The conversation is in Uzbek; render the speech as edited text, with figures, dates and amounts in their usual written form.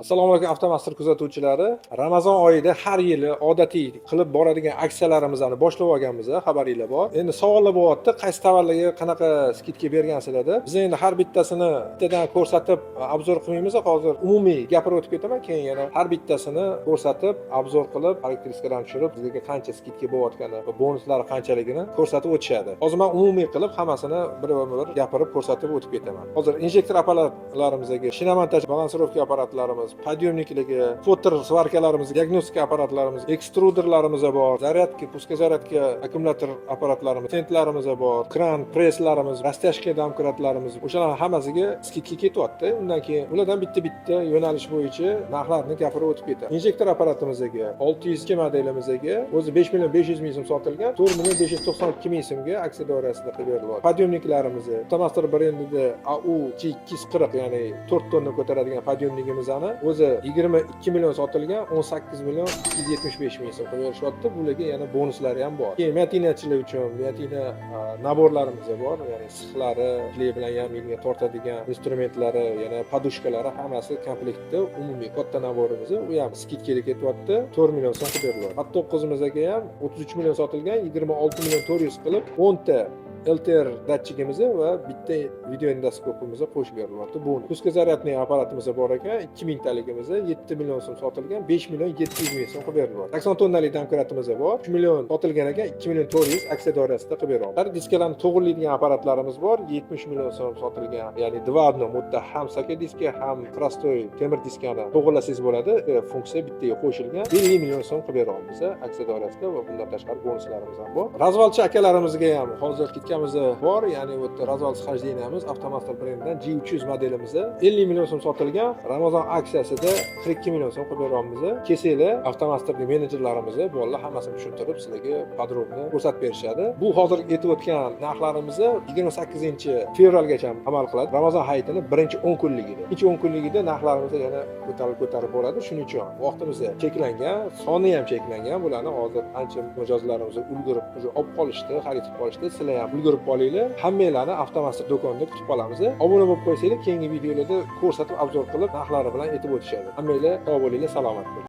Assalomu alaykum avtomastur kuzatuvchilari. Ramazon oyida har yili odatiy qilib boradigan aksiyalarimizni boshlab olganmiz, xabaringlar bor. Endi savollar bo'lyapti, qaysi tovarlarga qanaqa skidka bergansizlar deb. Biz endi har bittasini bittadan ko'rsatib obzor qilmaymiz. Hozir umumiy gapirib o'tib ketaman, keyin yana har bittasini ko'rsatib, obzor qilib, xarakteristikalarni tushirib, sizga qancha skidka bo'layotgani, bonuslari qanchaligini ko'rsatib o'tishadi. Hozir men umumiy qilib hammasini bir gapirib ko'rsatib o'tib ketaman. Hozir injektor apparatlarimizga, shinamontaj balansirovka apparatlarimiz, podyomnikligi, fotor svarkalarimiz, diagnostika apparatlarimiz, ekstruderlarimiz bor, zaryadka, puska zaryadka, akkumulyator apparatlarimiz, tentlarimiz bor, kran, preslarimiz, rastashka domkratlarimiz, o'shalarning hammasiga skidka ketyapti. Undan keyin ulardan bitta-bitta yo'nalish bo'yicha narxlarni gapirib o'tib ketamiz. Injektor apparatimizga 602 modelimizga o'zi 5 million 500 ming so'm sotilgan, 4 million 592 ming so'mga aksiya doirasida qilib beriladi. Podyomniklarimiz Avtomastur brendida AU 240, ya'ni 4 tonna ko'taradigan podyomnigimizni o'zi 22 million sotilgan, 18 million 275 ming so'm qilib berishyapti. Bularga yana bonuslari ham bor. Keyin matinachilar uchun matina naborlarimiz bor, ya'ni sixlari, kley bilan yaminga tortadigan instrumentlari, yana podushkalari hammasi komplektda umumiy katta naborimiz. U ham skidkaga ketyapti. 4 million so'm qilib beriladi. Hatto 9imizga ham 33 million sotilgan, 26 million 400 qilib 10 ta LTR datchigimiz va bitta video endoskopimiz qo'shib berilyapti. Bu puska zaryadniy apparatimiz bor ekan, 2000 taligimiz 7 million so'm sotilgan, 5 million 700 ming so'm qilib berilyapti. 80 tonnalik domkratimiz bor, 3 million sotilgan ekan, 2 million 400 aksiya doirasida qilib beryapti. Diskalarni to'g'rilaydigan apparatlarimiz bor, 70 million so'm sotilgan, ya'ni два одно modda ham saka diska, ham prostoy temir diskani to'g'rilasangiz bo'ladi. Funksiya bittaga qo'shilgan, 50 million so'm qilib beryapmiz aksiya doirasida va bundan tashqari bonuslarimiz ham bor. Razvalchi akalarimizga ham hozir bor, ya'ni bu yerda razval sxождениямiz Avtomastur brendidan G300 modelimiz 50 million so'm sotilgan, Ramazon aksiyasida 42 million so'm qilib beryapmiz. Kesinglar, Avtomasturning menejerlarimiz bolalar hammasini tushuntirib, sizlarga podrobni ko'rsatib berishadi. Bu hozir aytib o'tgan narxlarimiz 28-fevralgacha amal qiladi. Ramazon hayitini birinchi 10 kunligida. Ikkinchi 10 kunligida narxlarimiz yana ko'tarib boradi. Shuning uchun vaqtimiz cheklangan, soni ham cheklangan. Bularni hozir ancha mijozlarimiz ulgurib, olib qolishdi, xarid qilib qolishdi. Sizlar ham ulgurib olinglar. Hammanglarni Avtomastur do'konida kutib qolamiz. Obuna bo'lib qo'ysanglar, keyingi videolarda ko'rsatib, obzor qilib, narxlari bilan aytib o'tishadi. Hammanglar sog' bo'linglar, salomat bo'ling.